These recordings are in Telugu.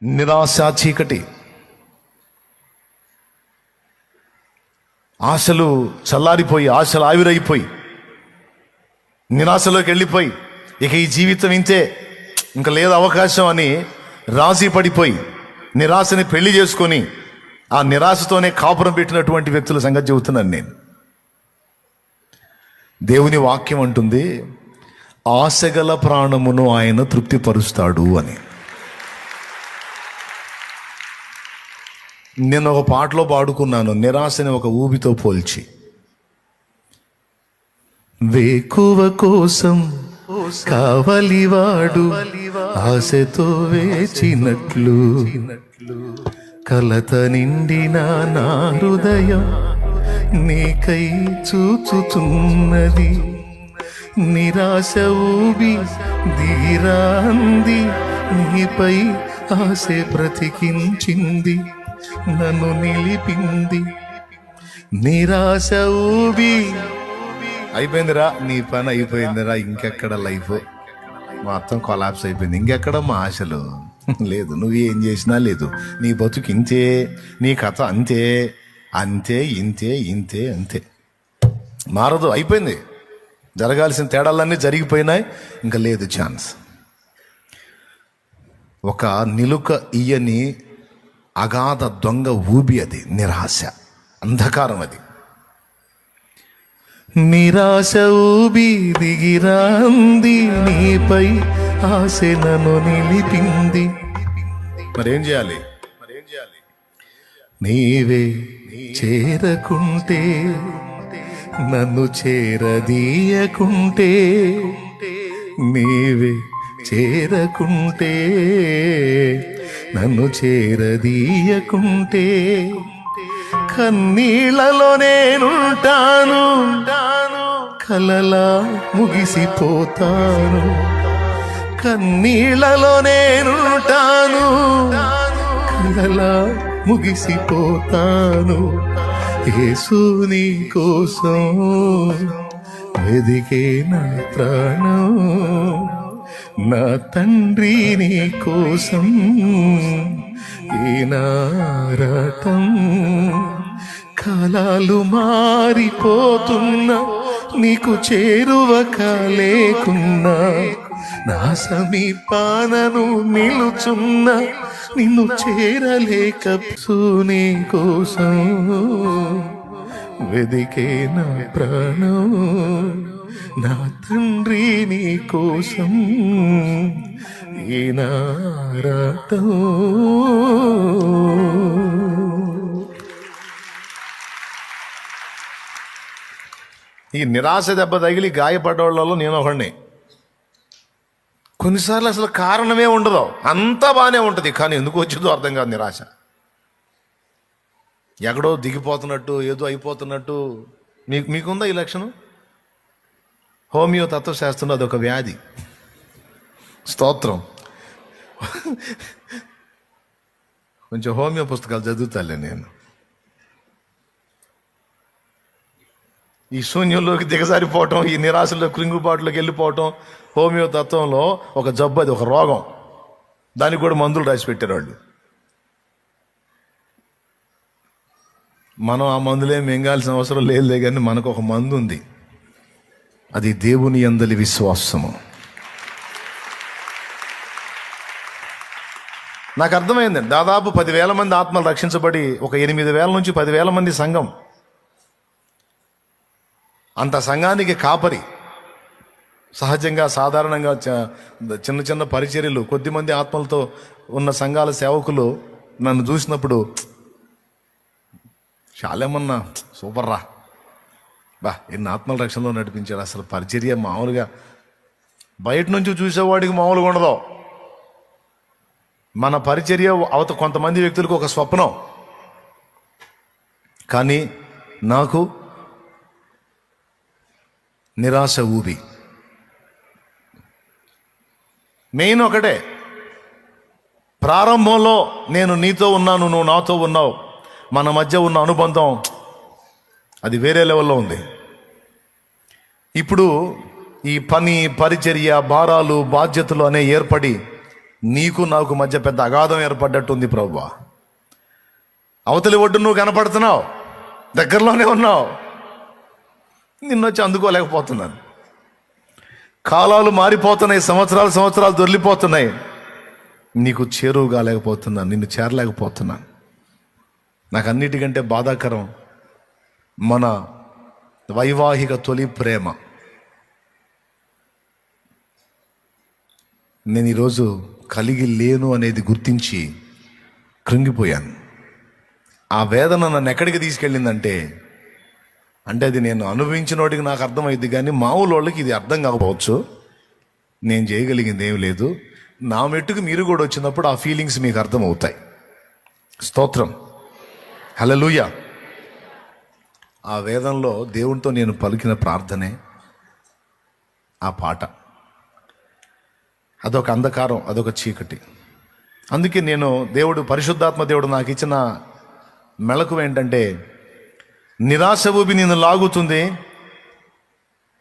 నిరాశ చీకటి. ఆశలు చల్లారిపోయి, ఆశలు ఆవిరైపోయి, నిరాశలోకి వెళ్ళిపోయి, ఇక ఈ జీవితం ఇంతే, ఇంకా లేదు అవకాశం అని రాజీ పడిపోయి నిరాశని పెళ్లి చేసుకొని ఆ నిరాశతోనే కాపురం పెట్టినటువంటి వ్యక్తుల సంగతి చెబుతున్నాను నేను. దేవుని వాక్యం అంటుంది, ఆశగల ప్రాణమును ఆయన తృప్తిపరుస్తాడు అని. నేను ఒక పాటలో పాడుకున్నాను, నిరాశని ఒక ఊబితో పోల్చి. వేకువ కోసం కావలివాడు ఆశతో వేచినట్లు, కలత నిండిన నా హృదయం నీకై చూచుచున్నది. నిరాశ ఊబి దిగిరాంది, నీపై ఆశ బ్రతికించింది, నన్ను నిలిపింది. నిరాశ ఊబి అయిపోయిందిరా, నీ పని అయిపోయిందిరా, ఇంకెక్కడ లైఫ్ మొత్తం కొలాప్స్ అయిపోయింది, ఇంకెక్కడ మా ఆశలు లేదు, నువ్వు ఏం చేసినా లేదు, నీ బతుకు ఇంతే, నీ కథ అంతే, అంతే ఇంతే ఇంతే అంతే, మారదు, అయిపోయింది, జరగాల్సిన తేడాలన్నీ జరిగిపోయినాయి, ఇంకా లేదు ఛాన్స్. ఒక నిలుక ఇయ్యని అగాధ దొంగ ఊబి అది, నిరాశ, అంధకారం అది. నిరాశ ఊబి దిగిరాంది, నీపై ఆశ నన్ను నిలిపింది. మరేం చేయాలి? నీవే చేరకుంటే, నన్ను చేరదీయకుంటే, నీవే చేరకుంటే, నన్ను చేరదీయకుంటే, కన్నీళ్లలో నేనుంటాను, కలలా ముగిసిపోతాను. కన్నీళ్లలో నేనుంటాను, కలలా ముగిసిపోతాను. యేసు నీ కోసం వెదికే నా ప్రాణం, నా తండ్రి నీ కోసం ఈనారాటం. కాలాలు మారిపోతున్నా, నీకు చేరువ కాలేకున్నా, నా సమీపానను నిలుచున్నా, నిన్ను చేరలేక నీ కోసం వెదికే నా ప్రాణం, నా తండ్రి నీ కోసం ఈనారాటం. ఈ నిరాశ దెబ్బ తగిలి గాయపడ్డవాళ్ళలో నేను ఒకడిని. కొన్నిసార్లు అసలు కారణమే ఉండదు, అంతా బాగానే ఉంటుంది, కానీ ఎందుకు వచ్చిందో అర్థం కాదు నిరాశ. ఎక్కడో దిగిపోతున్నట్టు, ఏదో అయిపోతున్నట్టు. మీకుందా ఈ లక్షణం? హోమియో తత్వశాస్త్రంలో అదొక వ్యాధి. స్తోత్రం. కొంచెం హోమియో పుస్తకాలు చదువుతాలే నేను. ఈ శూన్యంలోకి దిగజారిపోవటం, ఈ నిరాశలో కృంగుబాటులోకి వెళ్ళిపోవటం హోమియో తత్వంలో ఒక జబ్బు, అది ఒక రోగం. దానికి కూడా మందులు రాసి పెట్టారు వాళ్ళు. మనం ఆ మందులేం మింగాల్సిన అవసరం లేదులే, కానీ మనకు ఒక మందు ఉంది, అది దేవుని యందలి విశ్వాసము. నాకు అర్థమైందండి, దాదాపు 10,000 మంది ఆత్మలు రక్షించబడి ఒక 8,000 నుంచి 10,000 మంది సంఘం. అంత సంఘానికి కాపరి. సహజంగా సాధారణంగా చిన్న చిన్న పరిచర్యలు, కొద్దిమంది ఆత్మలతో ఉన్న సంఘాల సేవకులు నన్ను చూసినప్పుడు, చాలేమన్నా సూపర్ రా, బా ఎన్ని ఆత్మల రక్షణలో నడిపించాడు, అసలు పరిచర్య మామూలుగా బయట నుంచి చూసేవాడికి మామూలుగా ఉండదు. మన పరిచర్య కొంతమంది వ్యక్తులకు ఒక స్వప్నం, కానీ నాకు నిరాశ ఊబి. మెయిన్ ఒకటే, ప్రారంభంలో నేను నీతో ఉన్నాను, నువ్వు నాతో ఉన్నావు, మన మధ్య ఉన్న అనుబంధం అది వేరే లెవెల్లో ఉంది. ఇప్పుడు ఈ పని, పరిచర్య, భారాలు, బాధ్యతలు అనే ఏర్పడి నీకు నాకు మధ్య పెద్ద అగాధం ఏర్పడ్డట్టుంది ప్రభువా. అవతలి ఒడ్డు నువ్వు కనపడుతున్నావు, దగ్గరలోనే ఉన్నావు, నిన్నొచ్చి అందుకోలేకపోతున్నాను. కాలాలు మారిపోతున్నాయి, సంవత్సరాలు దొర్లిపోతున్నాయి, నీకు చేరువు కాలేకపోతున్నాను, నిన్ను చేరలేకపోతున్నాను. నాకు అన్నిటికంటే బాధాకరం మన వైవాహిక తొలి ప్రేమ. నేను ఈరోజు కలిగి లేను అనేది గుర్తించి కృంగిపోయాను. ఆ వేదన నన్ను ఎక్కడికి తీసుకెళ్ళిందంటే, అంటే అది నేను అనుభవించిన వాటికి నాకు అర్థమైంది, కానీ మామూలు వాళ్ళకి ఇది అర్థం కాకపోవచ్చు. నేను చేయగలిగింది ఏమి లేదు. నా మెట్టుకు మీరు కూడా వచ్చినప్పుడు ఆ ఫీలింగ్స్ మీకు అర్థమవుతాయి. స్తోత్రం, హల్లెలూయా. ఆ వేదంలో దేవునితో నేను పలికిన ప్రార్థనే ఆ పాట. అదొక అంధకారం, అదొక చీకటి. అందుకే నేను పరిశుద్ధాత్మ దేవుడు నాకు ఇచ్చిన మెళకువ ఏంటంటే, నిరాశ ఊబి నిన్ను లాగుతుంది,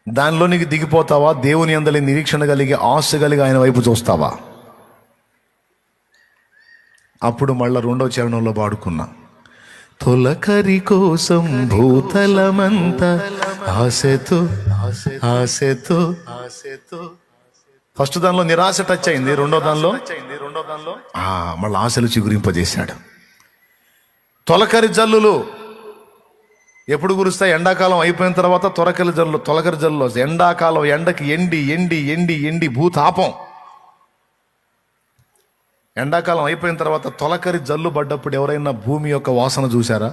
దానిలో నీకు దిగిపోతావా? దేవుని అందలి నిరీక్షణ కలిగి ఆశ కలిగి ఆయన వైపు చూస్తావా? అప్పుడు మళ్ళా 2వ చరణంలో పాడుకున్నా, తొలకరి కోసం భూతలమంతా ఆశతో ఆశతో ఆశతో. ఫస్ట్ దానిలో నిరాశ టచ్ అయింది, రెండో దానిలో మళ్ళీ ఆశలు చిగురింపజేశాడు. తొలకరి జల్లులు ఎప్పుడు కురుస్తాయి? ఎండాకాలం అయిపోయిన తర్వాత తొలకరి జల్లులు వస్తాయి. ఎండాకాలం ఎండకి ఎండి ఎండి ఎండి ఎండి భూతాపం. ఎండాకాలం అయిపోయిన తర్వాత తొలకరి జల్లు పడ్డప్పుడు ఎవరైనా భూమి యొక్క వాసన చూసారా?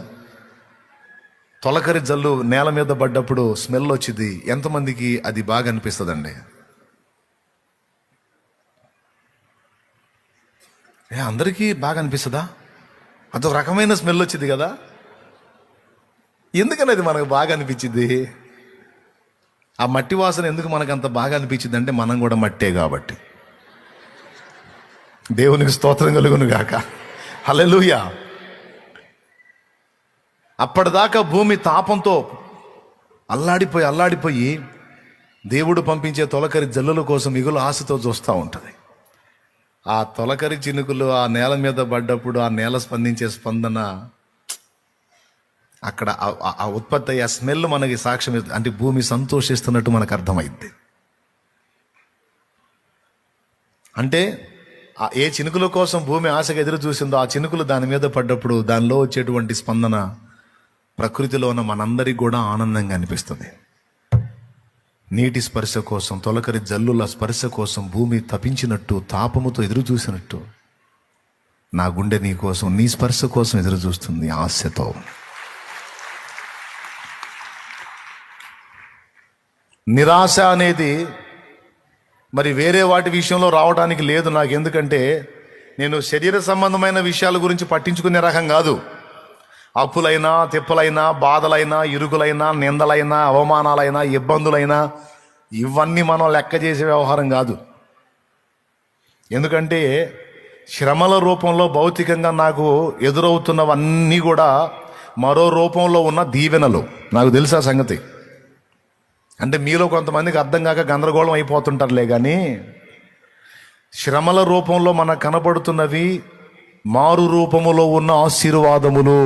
తొలకరి జల్లు నేల మీద పడ్డప్పుడు స్మెల్ వచ్చింది. ఎంతమందికి అది బాగా అనిపిస్తుందండి? అందరికీ బాగా అనిపిస్తుందా? అదొక రకమైన స్మెల్ వచ్చింది కదా. ఎందుకని అది మనకు బాగా అనిపించింది? ఆ మట్టి వాసన ఎందుకు మనకు అంత బాగా అనిపించింది అంటే, మనం కూడా మట్టే కాబట్టి. దేవునికి స్తోత్రం కలుగును గాక, హల్లెలూయా. అప్పటిదాకా భూమి తాపంతో అల్లాడిపోయి దేవుడు పంపించే తొలకరి జల్లుల కోసం మిగులు ఆశతో చూస్తూ ఉంటుంది. ఆ తొలకరి చినుకులు ఆ నేల మీద పడ్డప్పుడు ఆ నేల స్పందించే స్పందన, అక్కడ ఆ ఉత్పత్తి అయ్యే స్మెల్ మనకి సాక్ష్యం, అంటే భూమి సంతోషిస్తున్నట్టు మనకు అర్థమైంది. అంటే ఏ చినుకుల కోసం భూమి ఆశగా ఎదురు చూసిందో, ఆ చినుకులు దాని మీద పడ్డప్పుడు దానిలో వచ్చేటువంటి స్పందన ప్రకృతిలో ఉన్న మనందరికీ కూడా ఆనందంగా అనిపిస్తుంది. నీటి స్పర్శ కోసం, తొలకరి జల్లుల స్పర్శ కోసం భూమి తపించినట్టు, తాపముతో ఎదురు చూసినట్టు నా గుండె నీ కోసం, నీ స్పర్శ కోసం ఎదురు చూస్తుంది ఆశతో. నిరాశ అనేది మరి వేరే వాటి విషయంలో రావడానికి లేదు నాకు. ఎందుకంటే నేను శరీర సంబంధమైన విషయాల గురించి పట్టించుకునే రకం కాదు. అప్పులైనా, తిప్పలైనా, బాధలైనా, ఇరుకులైనా, నిందలైనా, అవమానాలైనా, ఇబ్బందులైనా, ఇవన్నీ మనం లెక్క చేసే వ్యవహారం కాదు. ఎందుకంటే శ్రమల రూపంలో భౌతికంగా నాకు ఎదురవుతున్నవన్నీ కూడా మరో రూపంలో ఉన్న దీవెనలు. నాకు తెలుసా సంగతి. అంటే మీలో కొంతమందికి అర్థం కాక గందరగోళం అయిపోతుంటారులే, కానీ శ్రమల రూపంలో మనకు కనబడుతున్నవి మారు రూపములో ఉన్న ఆశీర్వాదములు.